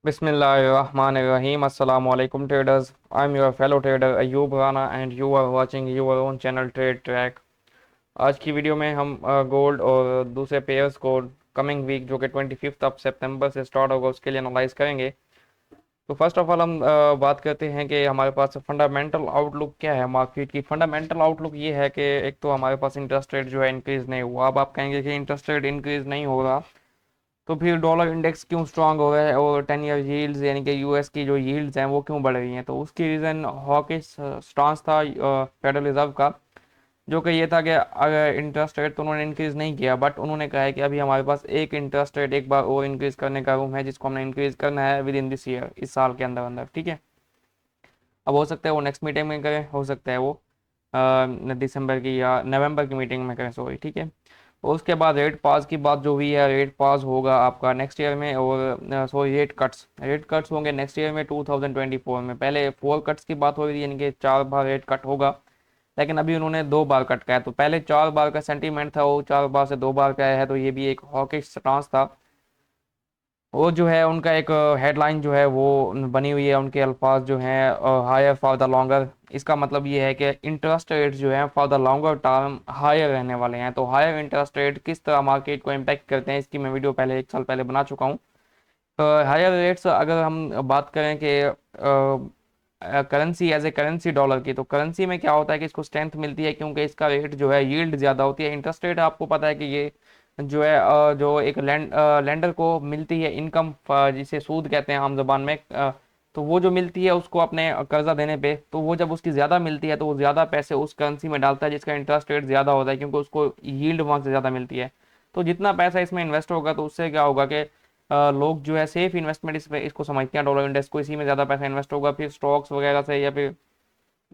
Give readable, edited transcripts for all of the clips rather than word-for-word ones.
Bismillahirrahmanirrahim. Assalamu alaikum traders. I'm your fellow trader Ayub Rana and you are watching your own channel Trade Track. आज की video में हम gold और दूसरे pairs को coming week जो कि 25 ऑफ सितंबर से स्टार्ट होगा उसके लिए एनालाइज करेंगे। तो फर्स्ट ऑफ ऑल हम बात करते हैं कि हमारे पास फंडामेंटल आउटलुक क्या है मार्केट की। फंडामेंटल आउटलुक ये है कि एक तो हमारे पास इंटरेस्ट रेट जो है इंक्रीज नहीं हुआ। अब आप कहेंगे कि इंटरेस्ट रेट इंक्रीज नहीं हो रहा तो फिर डॉलर इंडेक्स क्यों स्ट्रांग हो रहा है और 10 ईयर यील्ड्स यानी कि यूएस की जो यील्ड्स हैं वो क्यों बढ़ रही हैं। तो उसकी रीज़न हॉकिश स्टांस था फेडरल रिजर्व का, जो कि ये था कि अगर इंटरेस्ट रेट तो उन्होंने इंक्रीज़ नहीं किया, बट उन्होंने कहा है कि अभी हमारे पास एक इंटरेस्ट रेट एक बार और इंक्रीज़ करने का रूम है जिसको हमने इंक्रीज़ करना है विद इन दिस ईयर, इस साल के अंदर अंदर। ठीक है, अब हो सकता है वो नेक्स्ट मीटिंग में करें, हो सकता है वो दिसंबर की या नवंबर की मीटिंग में करें, सॉरी। ठीक है, उसके बाद रेट पास की बात जो हुई है, रेट पास होगा आपका नेक्स्ट ईयर में, और सॉरी रेट कट्स होंगे नेक्स्ट ईयर में 2024 में। पहले 4 कट्स की बात हो रही थी यानी कि 4 बार रेट कट होगा, लेकिन अभी उन्होंने 2 बार कट किया है। तो पहले 4 बार का सेंटीमेंट था, वो 4 बार से 2 बार का है, तो ये भी एक हॉकिश स्टांस था। वो जो है उनका एक हेडलाइन जो है वो बनी हुई है, उनके अल्फाज जो हैं हायर फॉर द लॉन्गर। इसका मतलब ये है कि इंटरेस्ट रेट जो है for the longer term higher रहने वाले हैं। तो हायर इंटरेस्ट रेट किस तरह मार्केट को इम्पैक्ट करते हैं इसकी मैं वीडियो पहले 1 साल पहले बना चुका हूँ। हायर रेट्स अगर हम बात करें कि currency as a currency dollar की, तो करेंसी में क्या होता है कि इसको स्ट्रेंथ मिलती है क्योंकि इसका रेट जो है यील्ड ज़्यादा होती है। इंटरेस्ट रेट आपको पता है कि ये जो है जो एक लेंडर को मिलती है इनकम, जिसे सूद कहते हैं आम जबान में, तो वो जो मिलती है उसको अपने कर्जा देने पे, तो वो जब उसकी ज़्यादा मिलती है तो वो ज़्यादा पैसे उस करेंसी में डालता है जिसका इंटरेस्ट रेट ज़्यादा होता है क्योंकि उसको यील्ड वहाँ से ज़्यादा मिलती है। तो जितना पैसा इसमें इन्वेस्ट होगा तो उससे क्या होगा कि लोग जो है सेफ इन्वेस्टमेंट इसको समझते हैं, डॉलर इंडेक्स को, इसी में ज़्यादा पैसा इन्वेस्ट होगा। फिर स्टॉक्स वगैरह से या फिर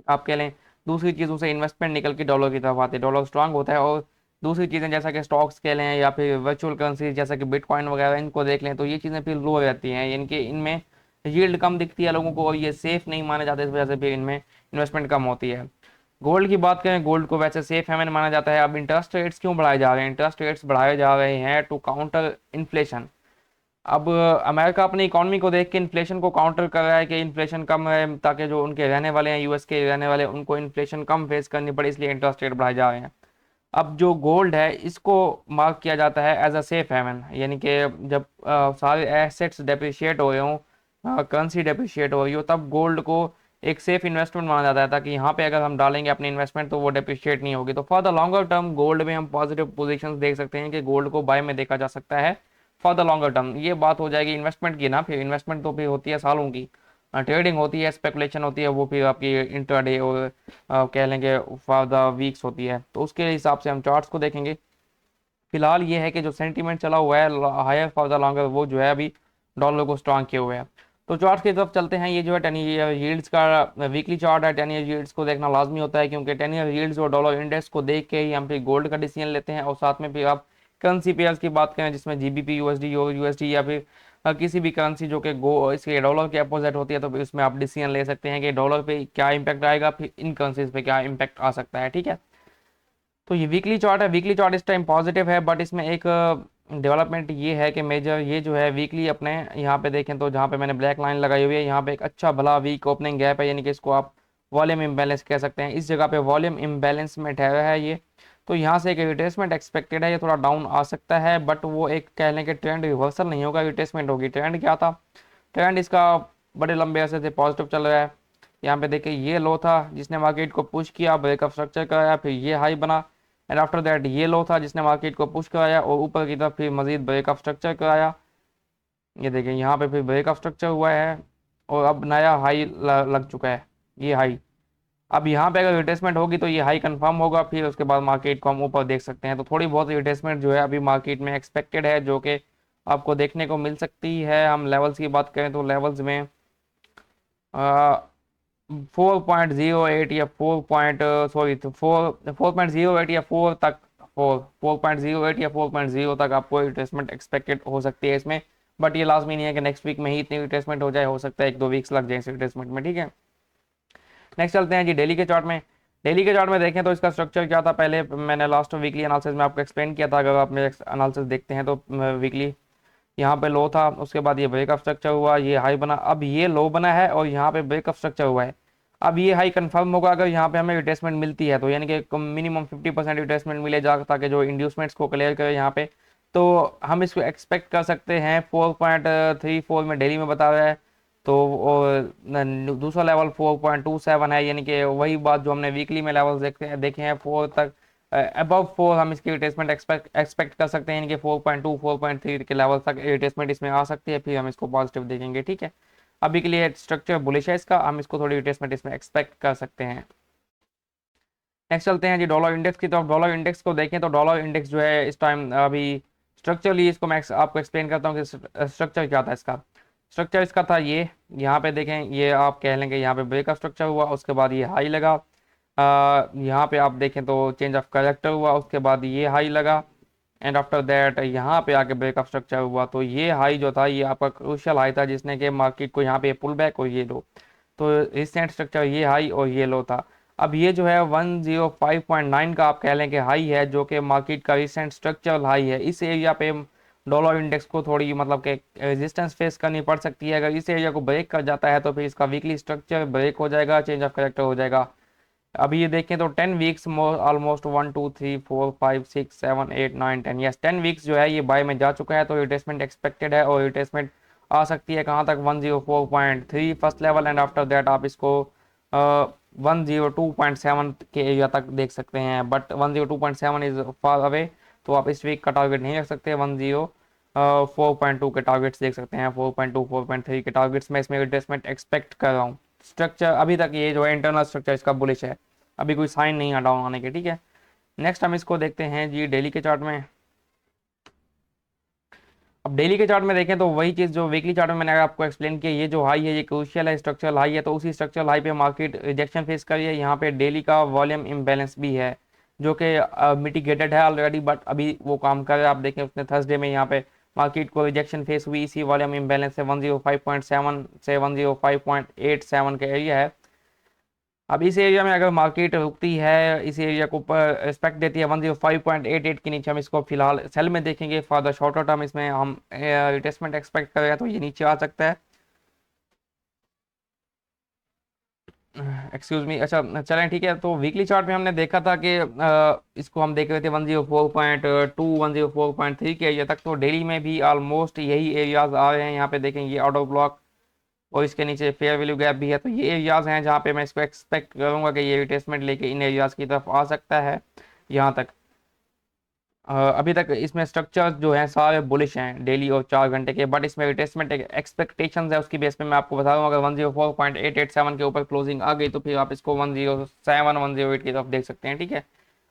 आप कह लें दूसरी चीज़ों से इन्वेस्टमेंट निकल के डॉलर की तरफ आते हैं, डॉलर स्ट्रांग होता है। और दूसरी चीज़ें जैसा कि स्टॉक्स कह लें या फिर वर्चुअल करेंसी जैसा कि बिटकॉइन वगैरह, इनको देख लें तो ये चीज़ें फिर लो रहती हैं, यानी कि इनमें यील्ड कम दिखती है लोगों को और ये सेफ नहीं माने जाते, इस वजह से फिर इनमें इन्वेस्टमेंट कम होती है। गोल्ड की बात करें, गोल्ड को वैसे सेफ हेवन माना जाता है। अब इंटरेस्ट रेट्स क्यों बढ़ाए जा रहे हैं? इंटरेस्ट रेट्स बढ़ाए जा रहे हैं टू काउंटर इन्फ्लेशन। अब अमेरिका अपनी इकोनॉमी को देख के इन्फ्लेशन को काउंटर कर रहा है कि इन्फ्लेशन कम है, ताकि जो उनके रहने वाले हैं यूएस के रहने वाले उनको इन्फ्लेशन कम फेस करनी पड़े, इसलिए इंटरेस्ट रेट बढ़ाए जा रहे हैं। अब जो गोल्ड है इसको मार्क किया जाता है एज अ सेफ हेवन, यानी कि जब सारे एसेट्स डेप्रिशिएट हो रहे हों, करेंसी डेप्रिशिएट हो रही हो, तब गोल्ड को एक सेफ इन्वेस्टमेंट माना जाता है, ताकि यहाँ पे अगर हम डालेंगे अपनी इन्वेस्टमेंट तो वो डेप्रिशिएट नहीं होगी। तो for the longer term gold में हम पॉजिटिव पोजीशंस देख सकते हैं कि गोल्ड को बाय में देखा जा सकता है फॉर द लॉन्गर टर्म। ये बात हो जाएगी इन्वेस्टमेंट की ना, फिर इन्वेस्टमेंट तो फिर होती है सालों की, ट्रेडिंग होती है, स्पेकुलेशन होती है, वो फिर आपकी इंट्राडे और कह लेंगे फॉर द वीक्स होती है। तो उसके हिसाब से हम चार्ट्स को देखेंगे। फिलहाल ये है कि जो सेंटीमेंट चला हुआ है हायर फॉर द लॉन्गर, वो जो है अभी डॉलर को स्ट्रांग किए हुए है। तो चार्ट की तरफ चलते हैं। ये जो है 10 ईयर यील्ड्स का वीकली चार्ट है। 10 ईयर यील्ड्स को देखना लाजमी होता है क्योंकि 10 ईयर यील्ड्स और डॉलर इंडेक्स को देख के ही हम फिर गोल्ड का डिसीजन लेते हैं। और साथ में फिर आप करेंसी पेयर्स की बात करें जिसमें जीबीपी यूएसडी और यूएसडी या फिर किसी भी करेंसी जो कि गो इसके डॉलर के अपोजिट होती है, तो फिर उसमें आप डिसीजन ले सकते हैं कि डॉलर पे क्या इंपैक्ट आएगा, फिर इन करेंसीज पे क्या इंपैक्ट आ सकता है। ठीक है, तो ये वीकली चार्ट है। वीकली चार्ट इस टाइम पॉजिटिव है, बट इसमें एक डेवलपमेंट ये है कि मेजर ये जो है वीकली अपने यहाँ पे देखें तो जहाँ पे मैंने ब्लैक लाइन लगाई हुई है यहाँ पे एक अच्छा भला वीक ओपनिंग गैप है, यानी कि इसको आप वॉल्यूम इम्बैलेंस कह सकते हैं। इस जगह पे वॉल्यूम इम्बैलेंस में ठहरा है ये, तो यहाँ से एक रिट्रेसमेंट एक्सपेक्टेड है, ये थोड़ा डाउन आ सकता है, बट वो एक कह लें कि ट्रेंड रिवर्सल नहीं होगा, रिट्रेसमेंट होगी। ट्रेंड क्या था? ट्रेंड इसका बड़े लंबे अरसे से पॉजिटिव चल रहा है। यहाँ पे देखिए ये लो था जिसने मार्केट को पुश किया, ब्रेकअप स्ट्रक्चर कराया, फिर ये हाई बना, एंड आफ्टर दैट ये लो था जिसने मार्केट को पुश कराया और ऊपर की तरफ फिर मजीद ब्रेकअप स्ट्रक्चर कराया। ये देखिए यहाँ पे फिर ब्रेकअप स्ट्रक्चर हुआ है और अब नया हाई लग चुका है, ये हाई। अब यहाँ पे अगर रिट्रेसमेंट होगी तो ये हाई कंफर्म होगा, फिर उसके बाद मार्केट को हम ऊपर देख सकते हैं। तो थोड़ी बहुत रिट्रेसमेंट जो है अभी मार्केट में एक्सपेक्टेड है, जो कि आपको देखने को मिल सकती है। हम लेवल्स की बात करें तो लेवल्स में 4.08 या 4.08 या 4 तक, 4.08 या 4.0 तक आपको रिट्रेसमेंट एक्सपेक्टेड हो सकती है इसमें। बट ये लाजमी नहीं है कि नेक्स्ट वीक में ही इतनी रिट्रेसमेंट हो जाए, हो सकता है 1-2 वीक्स लग जाए इस रिट्रेसमेंट में। ठीक है, नेक्स्ट चलते हैं जी डेली के चार्ट में। डेली के चार्ट में देखें तो इसका स्ट्रक्चर क्या था, पहले मैंने लास्ट वीकली एनालिसिस में आपको एक्सप्लेन किया था, अगर आप मेरे एनालिसिस देखते हैं तो वीकली। यहाँ पे लो था, उसके बाद ये ब्रेकअप स्ट्रक्चर हुआ, ये हाई बना, अब ये लो बना है और यहाँ पे ब्रेकअप स्ट्रक्चर हुआ है। अब ये हाई कंफर्म होगा अगर यहाँ पे हमें रिट्रेसमेंट मिलती है तो, यानी कि मिनिमम 50% रिट्रेसमेंट मिलेगा ताकि जो इंड्यूसमेंट्स को क्लियर करे यहाँ पे। तो हम इसको एक्सपेक्ट कर सकते हैं 4.34 में डेली में बता रहा है। तो दूसरा लेवल 4.27 है, यानी कि वही बात जो हमने वीकली में लेवल देखे हैं 4 तक, अबव 4 हम इसकी रिट्रेसमेंट एक्सपेक्ट कर सकते हैं, यानी कि 4.2 4.3 के लेवल तक रिट्रेसमेंट इसमें आ सकती है, फिर हम इसको पॉजिटिव देखेंगे। ठीक है, अभी के लिए स्ट्रक्चर बुलिश है इसका, हम इसको थोड़ी रिट्रेसमेंट इसमें एक्सपेक्ट कर सकते हैं। नेक्स्ट चलते हैं जी डॉलर इंडेक्स की तरफ। डॉलर इंडेक्स को देखें तो डॉलर इंडेक्स जो है इस टाइम अभी स्ट्रक्चरली, इसको मैं आपको एक्सप्लेन करता हूँ कि स्ट्रक्चर क्या था इसका। स्ट्रक्चर इसका था ये, यहाँ पे देखें, ये आप कह लेंगे यहाँ पे ब्रेकअप स्ट्रक्चर हुआ, उसके बाद ये हाई लगा। यहाँ पे आप देखें तो चेंज ऑफ करेक्टर हुआ, उसके बाद ये हाई लगा, एंड आफ्टर दैट यहाँ पे आके ब्रेकअप स्ट्रक्चर हुआ। तो ये हाई जो था ये आपका क्रूशियल हाई था, जिसने कि मार्केट को यहाँ पे पुल बैक और ये लो। तो रिसेंट स्ट्रक्चर ये हाई और ये लो था। अब ये जो है 105.9 का आप कह लें कि हाई है, जो कि मार्केट का रिसेंट स्ट्रक्चरल हाई है। इस एरिया पे डॉलर इंडेक्स को थोड़ी मतलब कि रेजिस्टेंस फेस करनी पड़ सकती है। अगर इस एरिया को ब्रेक कर जाता है तो फिर इसका वीकली स्ट्रक्चर ब्रेक हो जाएगा, चेंज ऑफ करेक्टर हो जाएगा। अभी ये देखें तो 10 वीक्स ऑलमोस्ट 1 2 3 4 5 6 7 8 9 10, यस 10 वीक्स जो है ये बाय में जा चुका है। तो रिट्रेसमेंट एक्सपेक्टेड है और रिट्रेसमेंट आ सकती है कहाँ तक, 104.3 first level, and after that आप इसको 102.7 के एरिया तक देख सकते हैं। बट 102.7 इज फार अवे, तो आप इस वीक का टारगेट नहीं रख सकते। 104.2 के टारगेट्स देख सकते हैं, 4.2 4.3 के टारगेट्स में इसमें रिट्रेसमेंट एक्सपेक्ट कर रहा हूँ। स्ट्रक्चर अभी तक ये जो है इंटरनल स्ट्रक्चर इसका बुलिश है, अभी कोई साइन नहीं है डाउन आने के। ठीक है, नेक्स्ट हम इसको देखते हैं जी डेली के चार्ट में। अब डेली के चार्ट में देखें तो वही चीज़ जो वीकली चार्ट में मैंने आपको एक्सप्लेन किया, ये जो हाई है ये क्रूशियल है, स्ट्रक्चरल हाई है। तो उसी स्ट्रक्चरल हाई पे मार्केट रिजेक्शन फेस कर रही है। यहाँ पे डेली का वॉल्यूम इम्बैलेंस भी है, जो कि मिटिगेटेड है ऑलरेडी, बट अभी वो काम कर रहा है। आप देखें उसने थर्सडे में यहाँ पे मार्केट को रिजेक्शन फेस हुई इसी वॉल्यूम इम्बैलेंस से, 105.7 से 105.87 का एरिया है। अब इस एरिया में अगर मार्केट रुकती है, इस एरिया को रिस्पेक्ट देती है 105.88 के नीचे, हम इसको फिलहाल सेल में देखेंगे। फॉर द शॉर्टर टर्म इसमें हम रिटेस्टमेंट एक्सपेक्ट कर रहे हैं, तो ये नीचे आ सकता है। एक्सक्यूज मी, अच्छा चलें ठीक है। तो वीकली चार्ट में हमने देखा था कि इसको हम देख रहे थे 104.2 104.3 के एरिया तक। तो डेली में भी ऑलमोस्ट यही एरियाज आ रहे हैं। यहाँ पे देखें ये आउट ऑफ ब्लॉक और इसके नीचे फेयर वैल्यू गैप भी है। तो ये एरियाज हैं जहाँ पे मैं इसको एक्सपेक्ट करूँगा कि ये रिटेस्टमेंट लेके इन एरियाज की तरफ आ सकता है। यहाँ तक अभी तक इसमें स्ट्रक्चर्स जो हैं सारे बुलिश हैं डेली और 4 घंटे के, बट इसमें रिटेस्टमेंट एक्सपेक्टेशंस है उसकी बेस पे मैं आपको बता दूँ। अगर 104.887 के ऊपर क्लोजिंग आ गई तो फिर आप इसको 107 108 की तरफ देख सकते हैं। ठीक है,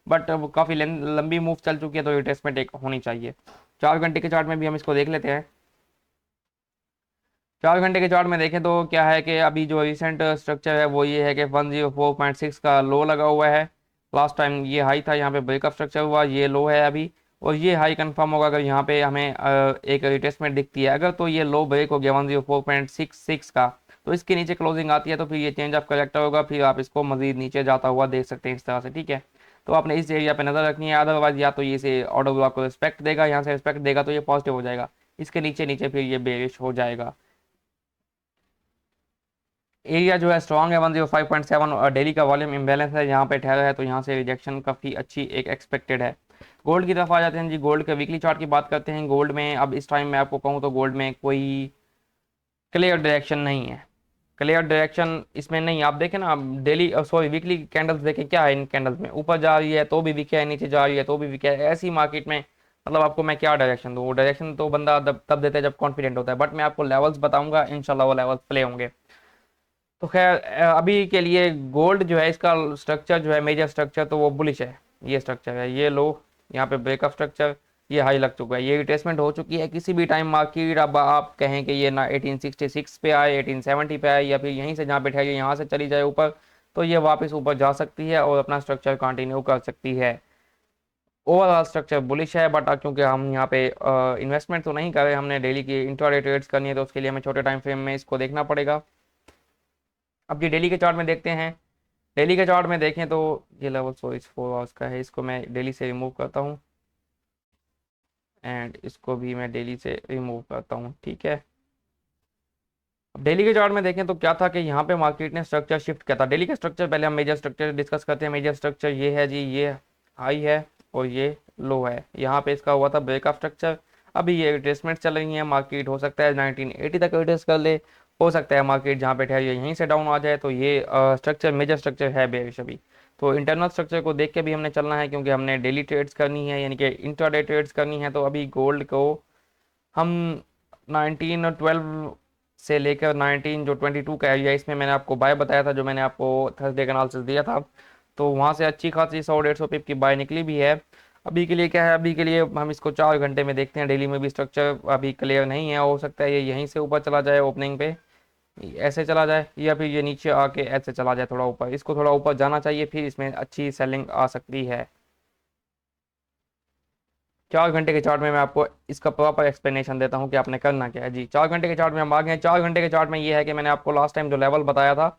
बट वो काफ़ी लंबी मूव चल चुकी है, तो रिटेस्टमेंट एक होनी चाहिए। 4 घंटे के चार्ट में भी हम इसको देख लेते हैं। 4 घंटे के चार्ट में देखें तो क्या है कि अभी जो रिसेंट स्ट्रक्चर है वो ये है कि 104.6 का लो लगा हुआ है। लास्ट टाइम ये हाई था, यहाँ पे ब्रेकअप स्ट्रक्चर हुआ, ये लो है अभी, और ये हाई कंफर्म होगा अगर यहाँ पे हमें एक रिटेस्टमेंट दिखती है। अगर तो ये लो ब्रेक हो गया 104.66 का, तो इसके नीचे क्लोजिंग आती है तो फिर ये चेंज ऑफ करेक्टर होगा, फिर आप इसको मजीद नीचे जाता हुआ देख सकते हैं इस तरह से। ठीक है, तो आपने इस एरिया पे नजर रखनी है। अदरवाइज या तो ये से ऑर्डर ब्लॉक को रिस्पेक्ट देगा, यहाँ से रिस्पेक्ट देगा तो ये पॉजिटिव हो जाएगा, इसके नीचे नीचे फिर ये बेरिश हो जाएगा। एरिया जो है स्ट्रॉन्ग है 105.7, और डेली का वॉल्यूम इम्बैलेंस है, यहाँ पे ठहरा है, तो यहाँ से रिजेक्शन काफ़ी अच्छी एक एक्सपेक्टेड है। गोल्ड की तरफ आ जाते हैं जी। गोल्ड के वीकली चार्ट की बात करते हैं। गोल्ड में अब इस टाइम मैं आपको कहूँ तो गोल्ड में कोई क्लियर डायरेक्शन नहीं है। क्लियर डायरेक्शन इसमें नहीं, आप देखें ना, डेली सॉरी वीकली कैंडल्स देखें, क्या है इन कैंडल्स में, ऊपर जा रही है तो भी वीक है, नीचे जा रही है तो भी वीक है। ऐसी मार्केट में मतलब आपको मैं क्या डायरेक्शन दूँ? वो डायरेक्शन तो बंदा तब देता है जब कॉन्फिडेंट होता है, बट मैं आपको लेवल्स बताऊंगा, इंशाल्लाह वो लेवल्स प्ले होंगे। तो खैर अभी के लिए गोल्ड जो है इसका स्ट्रक्चर जो है मेजर स्ट्रक्चर तो वो बुलिश है। ये स्ट्रक्चर है, ये लो, यहाँ पे ब्रेकअप स्ट्रक्चर, ये हाई लग चुका है, ये रिट्रेसमेंट हो चुकी है। किसी भी टाइम मार्केट अब आप कहें कि ये ना 1866 पे आए, 1870 पे आए, या फिर यहीं से जहाँ पे ठहरी यहाँ से चली जाए ऊपर, तो ये वापस ऊपर जा सकती है और अपना स्ट्रक्चर कंटिन्यू कर सकती है। ओवरऑल स्ट्रक्चर बुलिश है, बट क्योंकि हम यहाँ पे इन्वेस्टमेंट तो नहीं कर रहे, हमने डेली की इंट्राडे ट्रेड्स करनी है, तो उसके लिए हमें छोटे टाइम फ्रेम में इसको देखना पड़ेगा। अब ये डेली के चार्ट में देखते हैं। डेली के चार्ट में देखें तो ये लेवल 4 आवर्स का है, इसको मैं डेली से रिमूव करता हूँ। एंड इसको भी मैं डेली से रिमूव करता हूँ, ठीक है। अब डेली के चार्ट में देखें तो क्या था कि यहाँ पे मार्केट ने स्ट्रक्चर शिफ्ट किया था। डेली का स्ट्रक्चर पहले हम मेजर स्ट्रक्चर डिस्कस करते हैं। मेजर स्ट्रक्चर ये है जी, ये हाई है और ये लो है। यहाँ पे इसका हुआ था ब्रेकअप स्ट्रक्चर। अभी ये रिट्रेसमेंट चल रही है, मार्केट हो सकता है 1980 तक रिट्रेस कर ले, हो सकता है मार्केट जहाँ पे ठहरी है यहीं से डाउन आ जाए। तो ये स्ट्रक्चर मेजर स्ट्रक्चर है बेरिश अभी। तो इंटरनल स्ट्रक्चर को देख के भी हमने चलना है, क्योंकि हमने डेली ट्रेड्स करनी है, यानी कि इंट्राडे ट्रेड्स करनी है। तो अभी गोल्ड को हम 19 और 12 से लेकर 19 जो 22 का एरिया, इसमें मैंने आपको बाय बताया था, जो मैंने आपको थर्सडे का एनालिसिस दिया था। तो वहाँ से अच्छी खासी 100-150 पिप की बाय निकली भी है। अभी के लिए क्या है, अभी के लिए हम इसको 4 घंटे में देखते हैं। डेली में भी स्ट्रक्चर अभी क्लियर नहीं है, हो सकता है ये यहीं से ऊपर चला जाए, ओपनिंग पे ऐसे चला जाए, या फिर ये नीचे आके ऐसे चला जाए थोड़ा ऊपर। इसको थोड़ा ऊपर जाना चाहिए, फिर इसमें अच्छी सेलिंग आ सकती है। 4 घंटे के चार्ट में मैं आपको इसका प्रॉपर एक्सप्लेनेशन देता हूँ कि आपने करना क्या है जी। 4 घंटे के चार्ट में हम आ गए हैं। 4 घंटे के चार्ट में ये है कि मैंने आपको लास्ट टाइम जो लेवल बताया था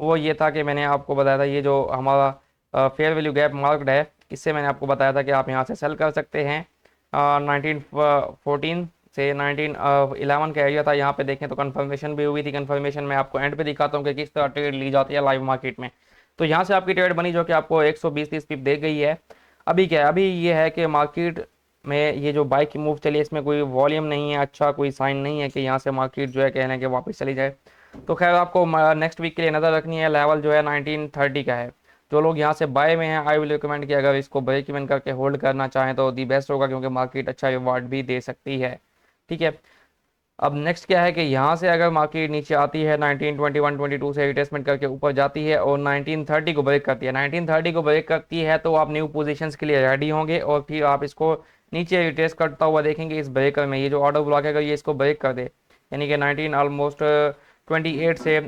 वो ये था कि मैंने आपको बताया था, ये जो हमारा फेयर वैल्यू गैप मार्क्ड है, इससे मैंने आपको बताया था कि आप यहाँ से सेल कर सकते हैं। 1914 से 1911 का एरिया था। यहाँ पे देखें तो कन्फर्मेशन भी हुई थी। कन्फर्मेशन में आपको एंड पे दिखाता हूँ कि किस तरह ट्रेड ली जाती है लाइव मार्केट में। तो यहाँ से आपकी ट्रेड बनी जो कि आपको 120-30 पिप दे गई है। अभी क्या है, अभी ये है कि मार्केट में ये जो बाइक की मूव चली है, इसमें कोई वॉल्यूम नहीं है, अच्छा कोई साइन नहीं है कि यहाँ से मार्केट जो है कहने के वापस चली जाए। तो खैर आपको नेक्स्ट वीक के लिए नज़र रखनी है। लेवल जो है 1930 का है। जो लोग यहाँ से बाय में हैं, आई विल रिकमेंड कि अगर इसको ब्रेक इवन करके होल्ड करना चाहें तो दी बेस्ट होगा, क्योंकि मार्केट अच्छा रिवार्ड भी दे सकती है, ठीक है। अब नेक्स्ट क्या है कि यहाँ से अगर मार्केट नीचे आती है 1921-22 से रिट्रेसमेंट करके ऊपर जाती है और 1930 को ब्रेक करती है, 1930 को ब्रेक करती है, तो आप न्यू पोजीशंस के लिए रेडी होंगे और फिर आप इसको नीचे रिट्रेस करता हुआ देखेंगे इस ब्रेकर में। ये जो ऑर्डर ब्लॉक है, अगर ये इसको ब्रेक कर दे, यानी कि 19 ऑलमोस्ट 28 से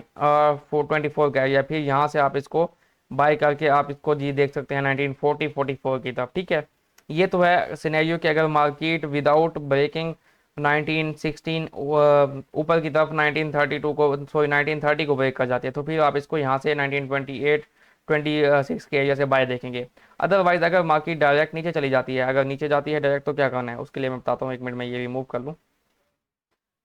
424 का, या फिर यहाँ से आप इसको बाय करके आप इसको जी देख सकते हैं 1940-44 की तरफ, ठीक है। ये तो है सिनेरियो कि अगर मार्केट विदाउट ब्रेकिंग 1916 ऊपर की तरफ 1932 को, सॉरी 1930 को ब्रेक कर जाती है, तो फिर आप इसको यहाँ से 1928 26 के एरिया से बाय देखेंगे। अदरवाइज अगर मार्केट डायरेक्ट नीचे चली जाती है, अगर नीचे जाती है डायरेक्ट, तो क्या करना है उसके लिए मैं बताता हूँ। 1 मिनट में ये रिमूव कर लूँ,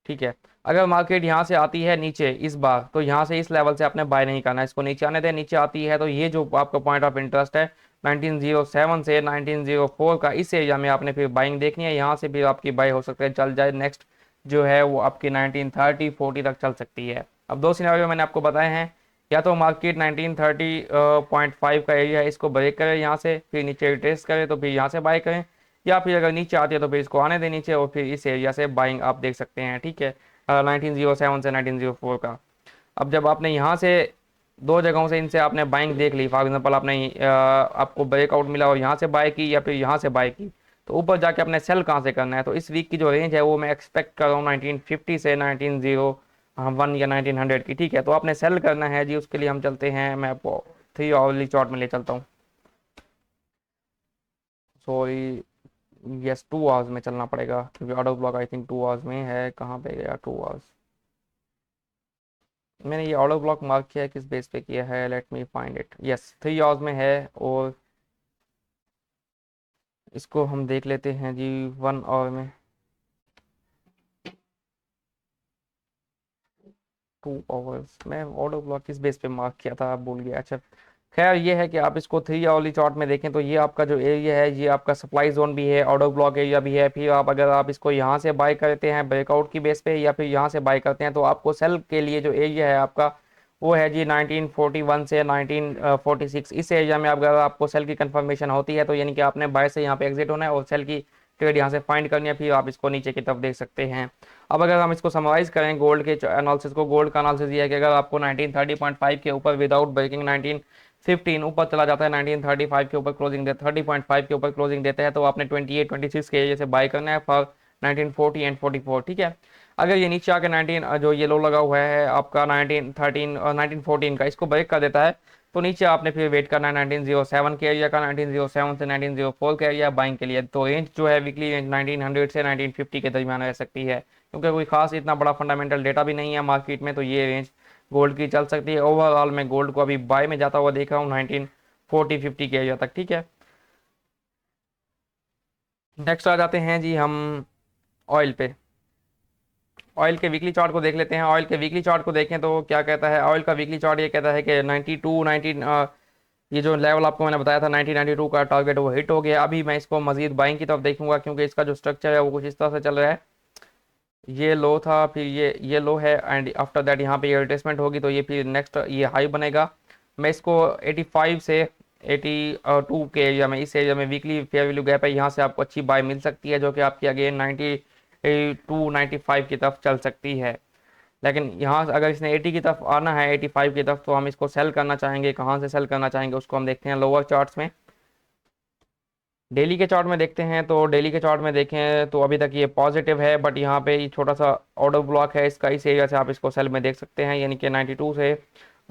ठीक है। अगर मार्केट यहाँ से आती है नीचे इस बार, तो यहाँ से इस लेवल से आपने बाय नहीं करना है, इसको नीचे आने दें। नीचे आती है तो ये जो आपका पॉइंट ऑफ इंटरेस्ट है 1907 से 1904 का, इस एरिया में आपने फिर बाइंग देखनी है। यहाँ से भी आपकी बाय हो सकता है चल जाए, नेक्स्ट जो है वो आपकी 1930-40 तक चल सकती है। अब दो सिनेरियो मैंने आपको बताए हैं, या तो मार्केट 1930.5 का एरिया है, इसको ब्रेक करे यहाँ से, फिर नीचे रिट्रेस करे तो फिर यहाँ से बाय करें, या फिर अगर नीचे आती है तो फिर इसको आने दें नीचे और फिर इस एरिया से बाइंग आप देख सकते हैं, ठीक है। 1907 से 1904 का। अब जब आपने यहाँ से दो जगहों से इनसे आपने बाइंग देख ली, फॉर एग्जांपल आपने आपको ब्रेकआउट मिला और यहाँ से बाय की या फिर यहाँ से बाय की, तो ऊपर जाके अपने सेल कहाँ से करना है। तो इस वीक की जो रेंज है वो मैं एक्सपेक्ट कर रहा हूँ 1950 से 1901 या 1900 की, ठीक है। तो आपने सेल करना है जी, उसके लिए हम चलते हैं, मैं आपको 3 आवरली चार्ट में ले चलता हूँ। सॉरी, यस 2 आवर्स में चलना पड़ेगा, क्योंकि order block I think 2 hours में है। कहाँ पे गया 2 आवर्स? मैंने ये ऑर्डर ब्लॉक मार्क किया है, किस बेस पे किया है, let me find it. Yes 3 hours में है, और इसको हम देख लेते हैं जी 1 आवर में। 2 आवर्स में ऑर्डर ब्लॉक किस बेस पे मार्क किया था, आप भूल गया। अच्छा, खैर ये है कि आप इसको 3 आवरली चार्ट में देखें तो ये आपका जो एरिया है, ये आपका सप्लाई जोन भी है, ऑर्डर ब्लॉक एरिया भी है। फिर आप अगर आप इसको यहाँ से बाय करते हैं ब्रेकआउट की बेस पे, या फिर यहाँ से बाय करते हैं, तो आपको सेल के लिए जो एरिया है आपका, वो है जी 1941 से 1946। इस एरिया में अगर आपको सेल की कंफर्मेशन होती है, तो यानी कि आपने बाय से यहाँ पे एग्जिट होना है और सेल की ट्रेड यहाँ से फाइंड करनी है, फिर आप इसको नीचे की तरफ देख सकते हैं। अब अगर हम इसको समराइज करें गोल्ड के एनालिसिस को, गोल्ड का एनालिसिस ये है कि अगर आपको 1930.5 के ऊपर विदाउट ब्रेकिंग 1915 ऊपर चला जाता है, 1935 के ऊपर क्लोजिंग दे 30.5 के ऊपर क्लोजिंग देता है, तो आपने 28-26 के एरिया से बाय करना है फॉर 1940 एंड 44, ठीक है। अगर ये नीचे आके 19 जो ये लो लगा हुआ है आपका 1913 और 1914 का, इसको ब्रेक कर देता है, तो नीचे आपने फिर वेट करना है 1907 के एरिया का, 1907 से 1904 के एरिया बाइंग के लिए। तो रेंज जो है वीकली रेंज 1900 से 1950 के दरमियान रह सकती है, क्योंकि कोई खास इतना बड़ा फंडामेंटल डेटा भी नहीं है मार्केट में, तो ये रेंज गोल्ड की चल सकती है। ओवरऑल मैं गोल्ड को अभी बाय में जाता हुआ देख रहा हूँ 1940-50 के एरिया तक, ठीक है। नेक्स्ट आ जाते हैं जी हम ऑयल पे। ऑयल के वीकली चार्ट को देख लेते हैं। ऑयल के वीकली चार्ट को देखें तो क्या कहता है ऑयल का वीकली चार्ट, ये कहता है कि 92 19 ये जो लेवल आपको मैंने बताया था 1992 का टारगेट वो हिट हो गया। अभी मैं इसको मजीद बाइंग की तरफ देखूंगा क्योंकि इसका जो स्ट्रक्चर है वो कुछ इस तरह से चल रहा है। ये लो था, फिर ये लो है, एंड आफ्टर दैट यहाँ पे ये रिट्रेसमेंट होगी तो ये फिर नेक्स्ट ये हाई बनेगा। मैं इसको 85 से 82 के एरिया में, इस एरिया में वीकली फेयर वैल्यू गैप है, यहाँ से आपको अच्छी बाय मिल सकती है जो कि आपकी अगेन 92 95 की तरफ चल सकती है। लेकिन यहाँ से अगर इसने 80 की तरफ आना है, 85 की तरफ, तो हम इसको सेल करना चाहेंगे। कहाँ से सेल करना चाहेंगे उसको हम देखते हैं लोअर चार्ट्स में। डेली के चार्ट में देखते हैं तो डेली के चार्ट में देखें तो अभी तक ये पॉजिटिव है, बट यहाँ पे ये छोटा सा ऑर्डर ब्लॉक है इसका, इस एरिया से आप इसको सेल में देख सकते हैं, यानी कि 92 से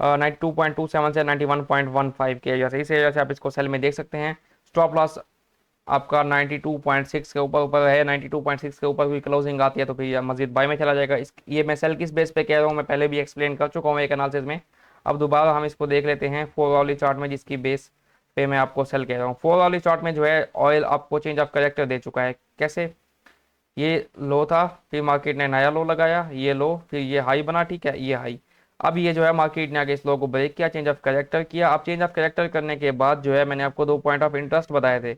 92.27 से 91.15 के एरिया से, इस एरिया से आप इसको सेल में देख सकते हैं। स्टॉप लॉस आपका 92.6 के ऊपर ऊपर है, 92.6 के ऊपर हुई क्लोजिंग आती है तो फिर यह मजीद बाय में चला जाएगा। इस ये मैं सेल किस बेस पे कह रहा हूँ मैं पहले भी एक्सप्लेन कर चुका हूँ एक एनालिसिस में। अब दोबारा हम इसको देख लेते हैं 4 वाली चार्ट में, जिसकी बेस पे मैं आपको सेल कह रहा हूँ। 4 वाली चार्ट में जो है ऑयल आपको चेंज ऑफ करेक्टर दे चुका है। कैसे? ये लो था, फिर मार्केट ने नया लो लगाया, ये लो, फिर ये हाई बना, ठीक है, ये हाई। अब ये जो है मार्केट ने आगे इस लो को ब्रेक किया, चेंज ऑफ करेक्टर किया। अब चेंज ऑफ करेक्टर करने के बाद जो है मैंने आपको 2 पॉइंट ऑफ इंटरेस्ट बताए थे,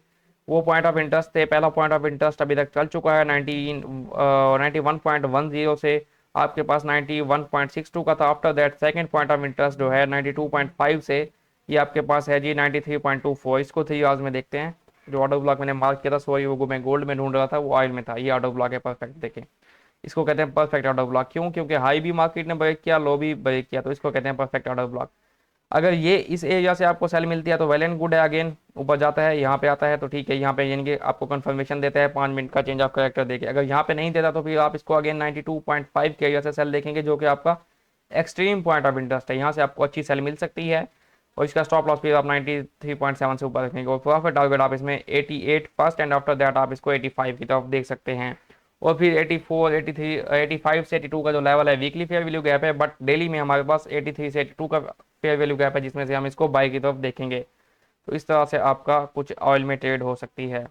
वो पॉइंट ऑफ इंटरेस्ट थे। पहला पॉइंट ऑफ इंटरेस्ट अभी तक चल चुका है 91.10 से आपके पास 91.62 का था। After that second point of interest जो है 92.5 से ये आपके पास है जी 93.24। इसको 3 आवर्स में देखते हैं। जो ऑर्डर ब्लॉक मैंने मार्क किया था, सॉरी वो मैं गोल्ड में ढूंढ रहा था, वो ऑयल में था। ये ऑर्डर ब्लॉक है परफेक्ट, देखें इसको कहते हैं परफेक्ट ऑर्डर ब्लॉक। क्यों? क्योंकि हाई भी मार्केट ने ब्रेक किया, लो भी ब्रेक किया, तो इसको कहते हैं परफेक्ट ऑर्डर ब्लॉक। अगर ये इस एरिया से आपको सेल मिलती है तो वेल एंड गुड है, अगेन ऊपर जाता है, यहाँ पे आता है तो ठीक है, यहाँ पे यानी कि आपको कंफर्मेशन देता है 5 मिनट का चेंज ऑफ करेक्टर देके। अगर यहाँ पे नहीं देता तो फिर आप इसको अगेन 92.5 के एरिया से सेल देखेंगे जो कि आपका एक्सट्रीम पॉइंट ऑफ इंटरेस्ट है, यहाँ से आपको अच्छी सेल मिल सकती है। और इसका स्टॉप लॉस फिर आप 93.7 से ऊपर रखेंगे और प्रॉफिट टारगेट आप इसमें 88 फर्स्ट, एंड आफ्टर दैट आप इसको 85 की तरफ देख सकते हैं। और फिर 84 83 85 से 82 का जो लेवल है वीकली फेयर वैल्यू गैप है, बट डेली में हमारे पास 83 से 82 का फेयर वैल्यू गैप है, जिसमें से हम इसको बाय की तरफ देखेंगे। तो इस तरह से आपका कुछ ऑयल में ट्रेड हो सकती है।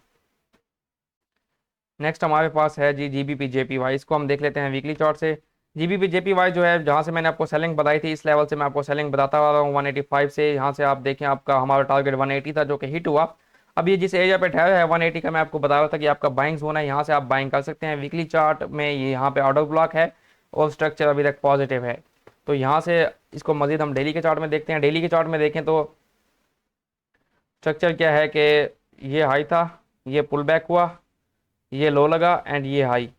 नेक्स्ट हमारे पास है जी जीबीपी जेपीवाई, इसको हम देख लेते हैं वीकली चार्ट से। जीबीपी जेपीवाई जो है, जहाँ से मैंने आपको सेलिंग बताई थी, इस लेवल से मैं आपको सेलिंग बताता आ रहा हूँ 185 से। यहाँ से आप देखें आपका हमारा टारगेट 180 था जो कि हिट हुआ। अब ये जिस एरिया पे ठहरा है 180 का, मैं आपको बता रहा था कि आपका बाइंग जोन है, यहाँ से आप बाइंग कर सकते हैं। वीकली चार्ट में ये यहाँ पे ऑर्डर ब्लॉक है और स्ट्रक्चर अभी तक पॉजिटिव है। तो यहाँ से इसको मजीद हम डेली के चार्ट में देखते हैं। डेली के चार्ट में देखें तो स्ट्रक्चर क्या है कि ये हाई था, ये पुल बैक हुआ, ये लो लगा, एंड ये हाई।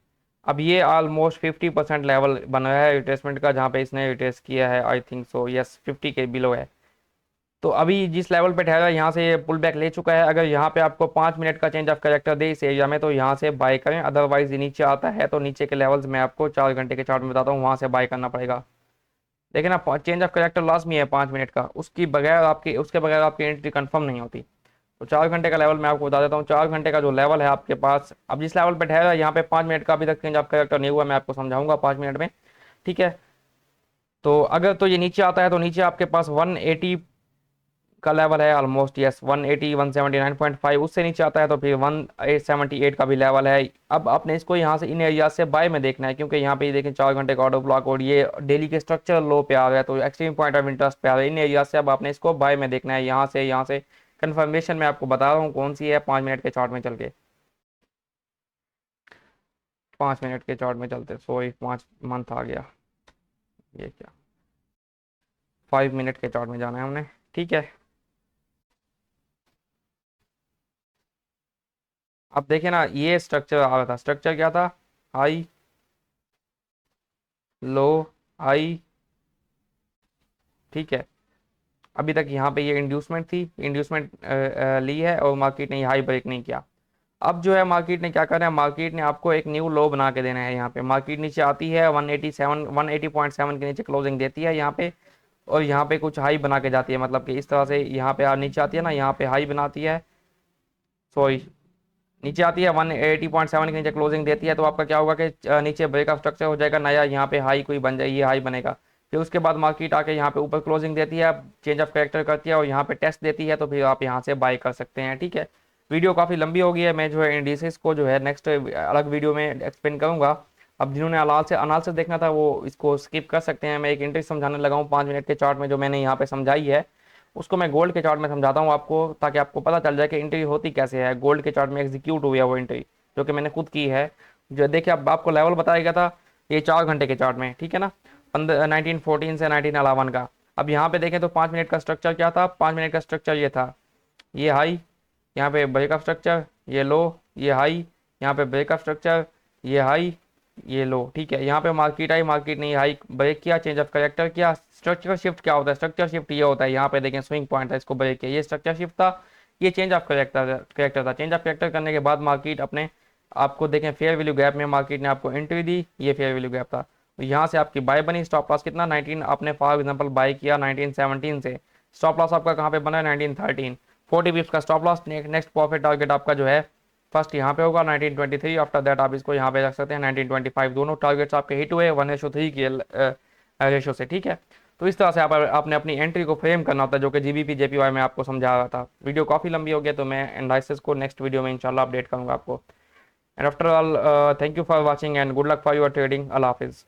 अब ये ऑलमोस्ट 50% लेवल बना है रिट्रेसमेंट का, जहाँ पे इसने रिट्रेस किया है, आई थिंक सो यस 50 के बिलो है। तो अभी जिस लेवल पे ठहरा है यहाँ से ये पुल बैक ले चुका है। अगर यहाँ पे आपको 5 मिनट का चेंज ऑफ करेक्टर दे इस एरिया में तो यहाँ से बाय करें, अदरवाइज ये नीचे आता है तो नीचे के लेवल्स मैं आपको 4 घंटे के चार्ट में बताता हूँ, वहाँ से बाय करना पड़ेगा। लेकिन आप चेंज ऑफ करेक्टर लाजमी है 5 मिनट का, उसके बगैर आपकी एंट्री कंफर्म नहीं होती। तो 4 घंटे का लेवल मैं आपको बता देता हूँ। 4 घंटे का जो लेवल है आपके पास, अब जिस लेवल पे ठहरा है यहाँ पे 5 मिनट का अभी तक चेंज ऑफ करेक्टर नहीं हुआ, मैं आपको समझाऊंगा 5 मिनट में, ठीक है। तो अगर तो ये नीचे आता है तो नीचे आपके पास 180 का लेवल है ऑलमोस्ट, यस 180 179.5, उससे नीचे आता है तो फिर 1878 का भी लेवल है। अब आपने इसको यहाँ से इन एरिया से बाय में देखना है, क्योंकि यहाँ पे ये देखें 4 घंटे का ऑर्डर ब्लॉक और ये डेली के स्ट्रक्चर लो पे आ रहा है, तो एक्सट्रीम पॉइंट ऑफ इंटरेस्ट पे आ रहा है इन एरिया से। अब आपने इसको बाय में देखना है, यहाँ से कंफर्मेशन मैं आपको बता रहा हूँ कौन सी है। 5 मिनट के चार्ट में चल के, 5 मिनट के चार्ट में चलते, सॉरी 5 मंथ आ गया, ये क्या, 5 मिनट के चार्ट में जाना है हमने, ठीक है। अब देखिए ना, ये स्ट्रक्चर आ रहा था, स्ट्रक्चर क्या था, हाई लो हाई, ठीक है। अभी तक यहाँ पे ये इंड्यूसमेंट थी, इंड्यूसमेंट ली है और मार्केट ने हाई ब्रेक नहीं किया। अब जो है मार्केट ने क्या करना है, मार्केट ने आपको एक न्यू लो बना के देना है। यहाँ पे मार्केट नीचे आती है 180.7 के नीचे क्लोजिंग देती है यहाँ पे, और यहाँ पे कुछ हाई बना के जाती है, मतलब कि इस तरह से यहाँ पे नीचे आती है ना, यहाँ पे हाई बनाती है, सॉरी नीचे आती है 180.7 के नीचे क्लोजिंग देती है, तो आपका क्या होगा कि नीचे ब्रेकअप स्ट्रक्चर हो जाएगा नया, यहाँ पे हाई कोई बन जाएगी, हाई बनेगा। फिर उसके बाद मार्केट आके यहाँ पे ऊपर क्लोजिंग देती है, चेंज ऑफ कैरेक्टर करती है और यहाँ पे टेस्ट देती है, तो फिर आप यहाँ से बाय कर सकते हैं, ठीक है। वीडियो काफ़ी लंबी हो गई है, मैं जो है इंडिसेस को जो है नेक्स्ट अलग वीडियो में एक्सप्लेन करूंगा। अब जिन्होंने एनालिसिस देखना था वो इसको स्किप कर सकते हैं। मैं एक एंट्री समझाने लगा हूँ 5 मिनट के चार्ट में, जो मैंने यहाँ पे समझाई है उसको मैं गोल्ड के चार्ट में समझाता हूँ आपको, ताकि आपको पता चल जाए कि एंट्री होती कैसे है। गोल्ड के चार्ट में एग्जीक्यूट हुई है वो एंट्री, जो कि मैंने खुद की है। जो देखिए अब आपको लेवल बताया गया था ये 4 घंटे के चार्ट में, ठीक है ना, 1914 से 1911 का। अब यहाँ पे देखें तो 5 मिनट का स्ट्रक्चर क्या था, 5 मिनट का स्ट्रक्चर ये था, ये हाई, यहाँ पे ब्रेकअप स्ट्रक्चर, ये लो, ये हाई, यहाँ पे ब्रेकअप स्ट्रक्चर, ये हाई, ये लो, ठीक है। यहाँ पे मार्केट आई, मार्केट नहीं, हाई ब्रेक किया, चेंज ऑफ करेक्टर किया। स्ट्रक्चर शिफ्ट क्या होता है, स्ट्रक्चर शिफ्ट ये होता है, यहाँ पे देखें स्विंग पॉइंट है, इसको ब्रेक किया, ये स्ट्रक्चर शिफ्ट था, ये चेंज ऑफ करेक्टर था। चेंज ऑफ करेक्टर करने के बाद मार्केट अपने आपको देखें फेयर वैल्यू गैप में मार्केट ने आपको एंट्री दी, ये फेयर वैल्यू गैप था। यहाँ से आपकी बाय बनी, स्टॉप लॉस कितना 19, आपने फॉर एग्जांपल बाय किया 1917 से, स्टॉप लॉस आपका कहाँ पे बना है 1913, 40 पिप्स का stop loss. Next profit target आपका जो है फर्स्ट यहाँ पे होगा 1923, आफ्टर दैट आप इसको यहाँ पे रख सकते हैं 1925। दोनों टारगेट्स आपके हिट हुए 1:3 के रेशो से, ठीक है। तो इस तरह से आपने अपनी एंट्री को फ्रेम करना होता है, जो कि जीबीपी जेपीवाई में आपको समझा रहा था। वीडियो काफ़ी लंबी हो गया, तो मैं एनालिसिस को नेक्स्ट वीडियो में इंशाल्लाह अपडेट करूँगा आपको। And after all, thank you for watching and good luck for your trading. अल्लाह हाफिज़।